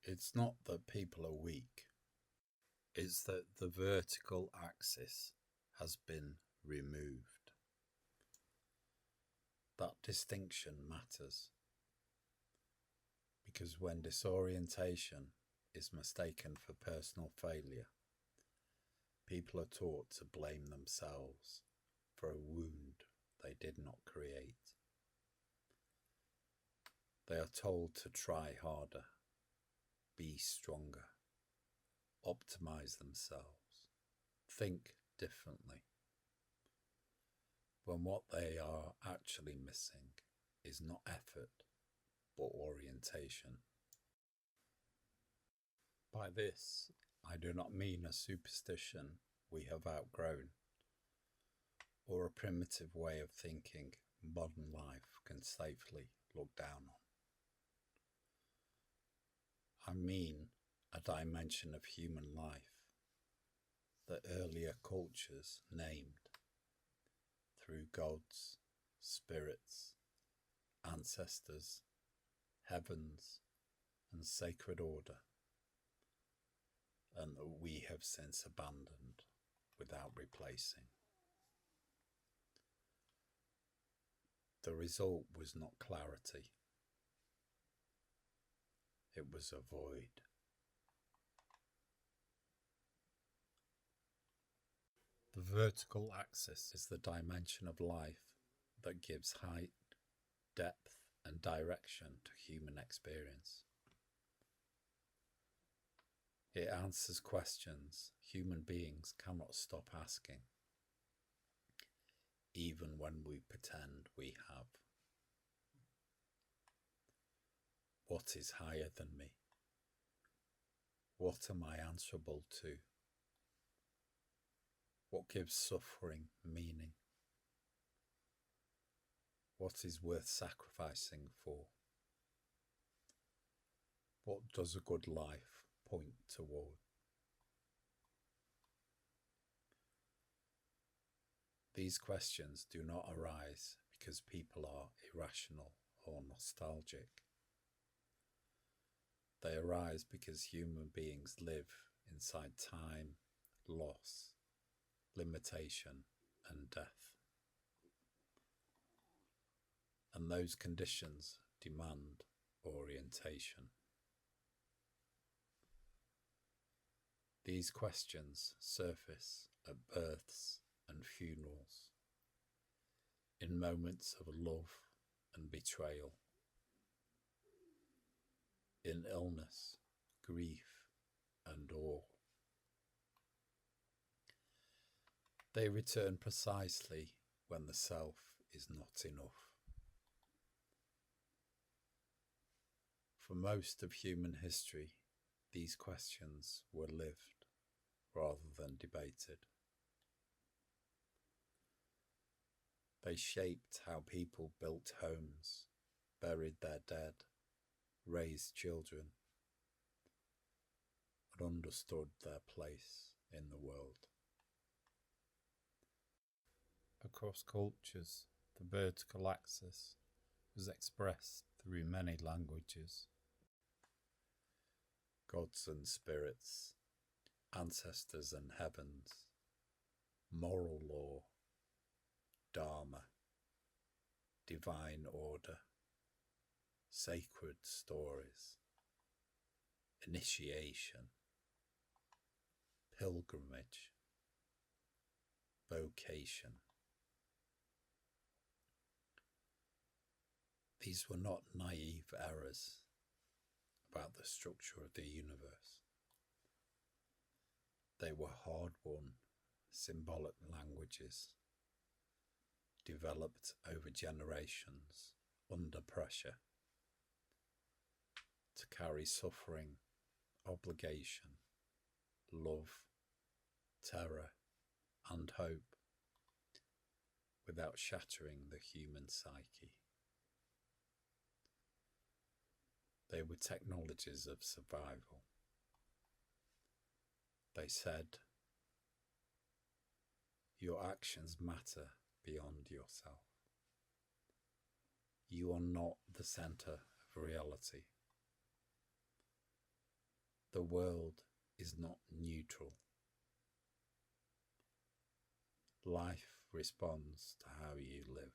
It's not that people are weak, it's that the vertical axis has been removed. That distinction matters because when disorientation is mistaken for personal failure, people are taught to blame themselves for a wound they did not create. They are told to try harder, be stronger, optimize themselves, think differently, when what they are actually missing is not effort, but orientation. By this, I do not mean a superstition we have outgrown, or a primitive way of thinking modern life can safely look down on. I mean a dimension of human life that earlier cultures named through gods, spirits, ancestors, heavens, and sacred order, and that we have since abandoned without replacing. The result was not clarity, it was a void. The vertical axis is the dimension of life that gives height, depth, and direction to human experience. It answers questions human beings cannot stop asking, even when we pretend we have. What is higher than me? What am I answerable to? What gives suffering meaning? What is worth sacrificing for? What does a good life point toward? These questions do not arise because people are irrational or nostalgic. They arise because human beings live inside time, loss, limitation, and death. And those conditions demand orientation. These questions surface at births and funerals, in moments of love and betrayal, in illness, grief, and awe. They return precisely when the self is not enough. For most of human history, these questions were lived rather than debated. They shaped how people built homes, buried their dead, raised children, and understood their place in the world. Across cultures, the vertical axis was expressed through many languages. Gods and spirits, ancestors and heavens, moral law, dharma, divine order, sacred stories, initiation, pilgrimage, vocation. These were not naive errors about the structure of the universe. They were hard-won, symbolic languages, developed over generations under pressure to carry suffering, obligation, love, terror, and hope without shattering the human psyche. They were technologies of survival. They said, your actions matter beyond yourself. You are not the center of reality. The world is not neutral. Life responds to how you live.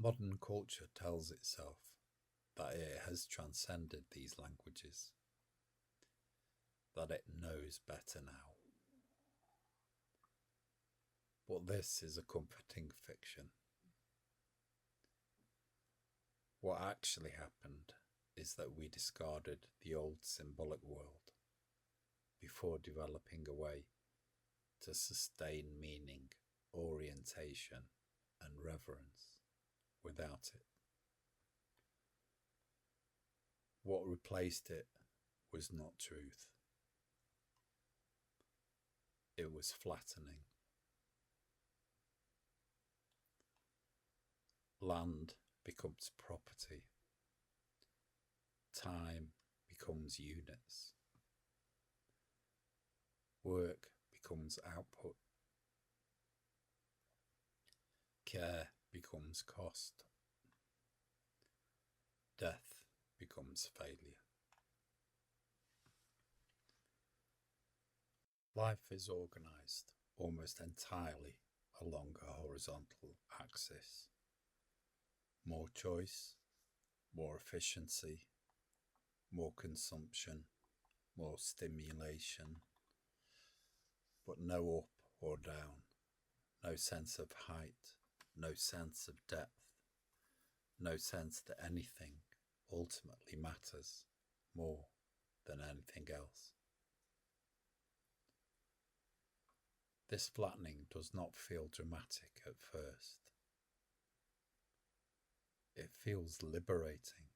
Modern culture tells itself that it has transcended these languages, that it knows better now. But this is a comforting fiction. What actually happened is that we discarded the old symbolic world before developing a way to sustain meaning, orientation, and reverence without it. What replaced it was not truth. It was flattening. Land becomes property. Time becomes units. Work becomes output. Care becomes cost. Death becomes failure. Life is organised almost entirely along a horizontal axis. More choice, more efficiency, more consumption, more stimulation, but no up or down, no sense of height, no sense of depth, no sense that anything ultimately matters more than anything else. This flattening does not feel dramatic at first. It feels liberating.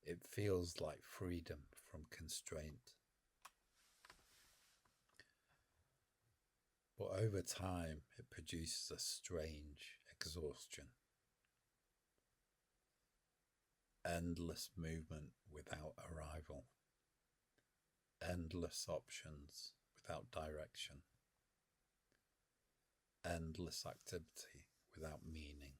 It feels like freedom from constraint. But over time, it produces a strange exhaustion. Endless movement without arrival. Endless options without direction. Endless activity without meaning.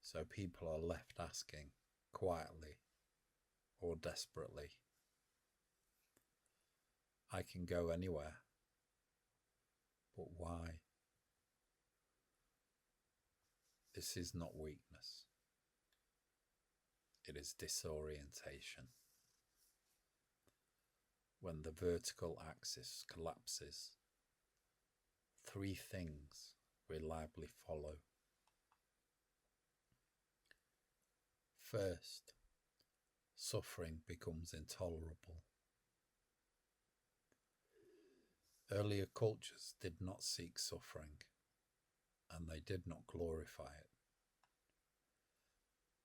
So people are left asking, quietly or desperately, I can go anywhere, but why? This is not weakness. It is disorientation. When the vertical axis collapses, three things reliably follow. First, suffering becomes intolerable. Earlier cultures did not seek suffering, and they did not glorify it,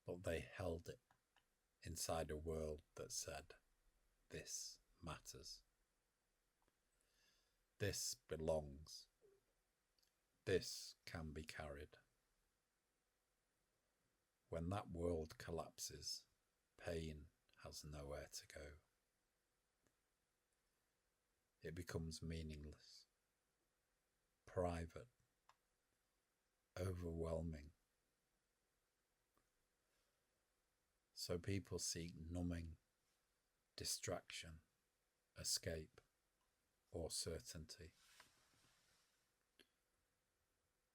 but they held it inside a world that said, this matters. This belongs. This can be carried. When that world collapses, pain has nowhere to go. It becomes meaningless, private, overwhelming. So people seek numbing, distraction, escape, or certainty.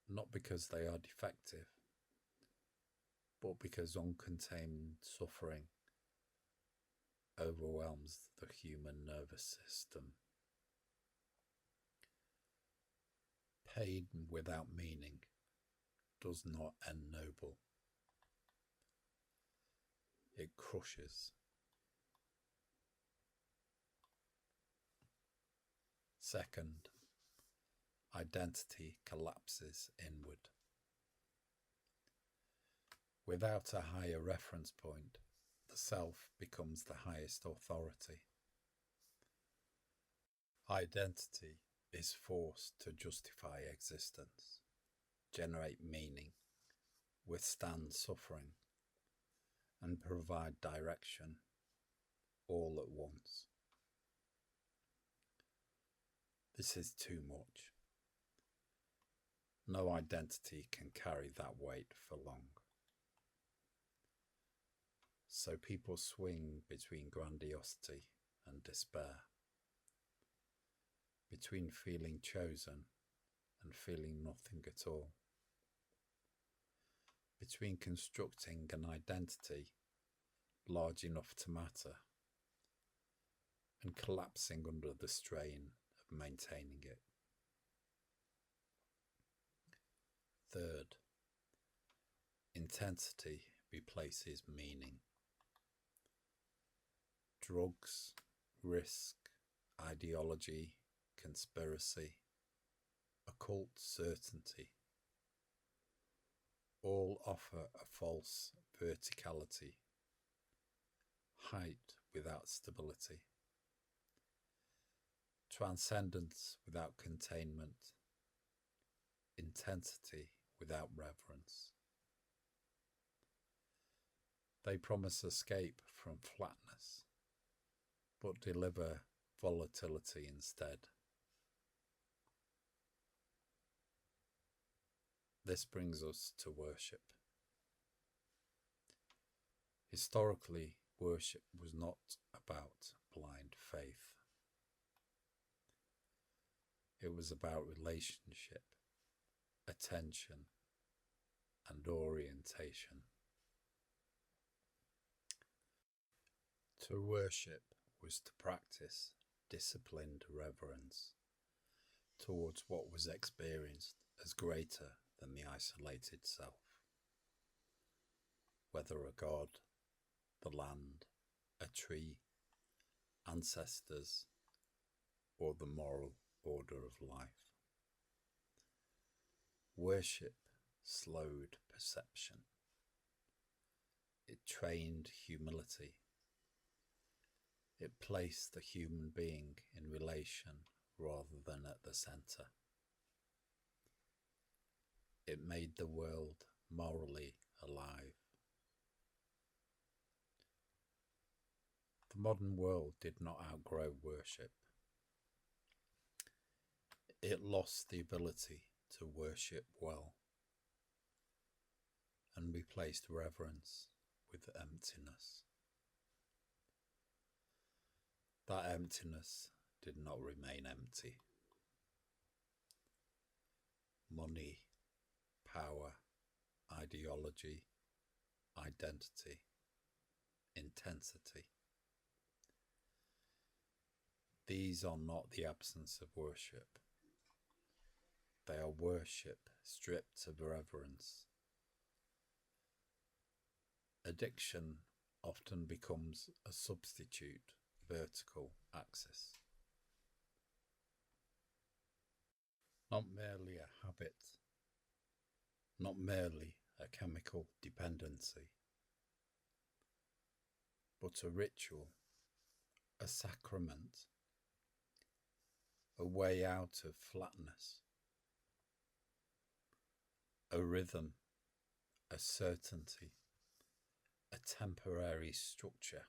Not because they are defective, but because uncontained suffering overwhelms the human nervous system. Pain without meaning does not end noble. It crushes. Second, identity collapses inward. Without a higher reference point, the self becomes the highest authority. Identity is forced to justify existence, generate meaning, withstand suffering, and provide direction all at once. This is too much. No identity can carry that weight for long. So people swing between grandiosity and despair, between feeling chosen and feeling nothing at all, between constructing an identity large enough to matter and collapsing under the strain of maintaining it. Third, intensity replaces meaning. Drugs, risk, ideology, conspiracy, occult certainty all offer a false verticality, height without stability, transcendence without containment, intensity without reverence. They promise escape from flatness, but deliver volatility instead. This brings us to worship. Historically, worship was not about blind faith. It was about relationship, attention, and orientation. To worship was to practice disciplined reverence towards what was experienced as greater than the isolated self, whether a god, the land, a tree, ancestors, or the moral order of life. Worship slowed perception. It trained humility. It placed the human being in relation rather than at the center. It made the world morally alive. The modern world did not outgrow worship. It lost the ability to worship well and replaced reverence with emptiness. That emptiness did not remain empty. Money, power, ideology, identity, intensity. These are not the absence of worship. They are worship stripped of reverence. Addiction often becomes a substitute vertical axis. Not merely a habit, not merely a chemical dependency, but a ritual, a sacrament, a way out of flatness, a rhythm, a certainty, a temporary structure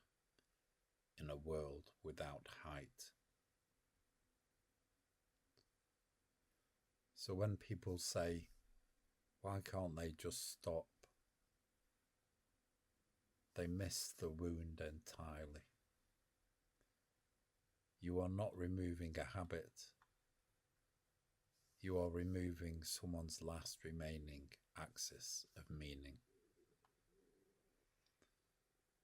in a world without height. So when people say, why can't they just stop? They miss the wound entirely. You are not removing a habit. You are removing someone's last remaining axis of meaning.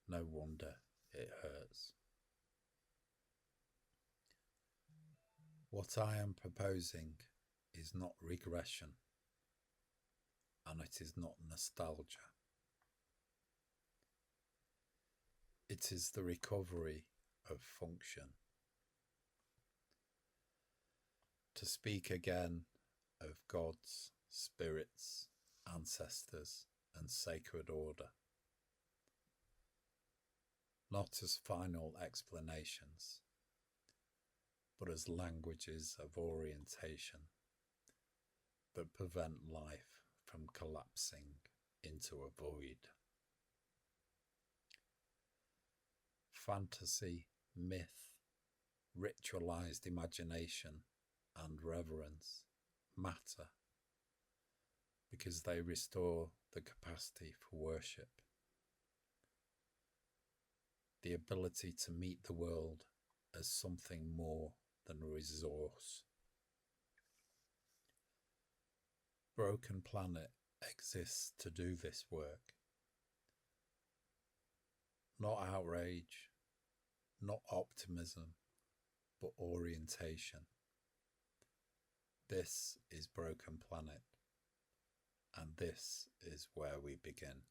No wonder it hurts. What I am proposing is not regression, and it is not nostalgia. It is the recovery of function. To speak again of gods, spirits, ancestors, and sacred order, not as final explanations, but as languages of orientation that prevent life from collapsing into a void. Fantasy, myth, ritualized imagination, and reverence matter because they restore the capacity for worship, the ability to meet the world as something more than a resource. Broken Planet exists to do this work. Not outrage, not optimism, but orientation. This is Broken Planet, and this is where we begin.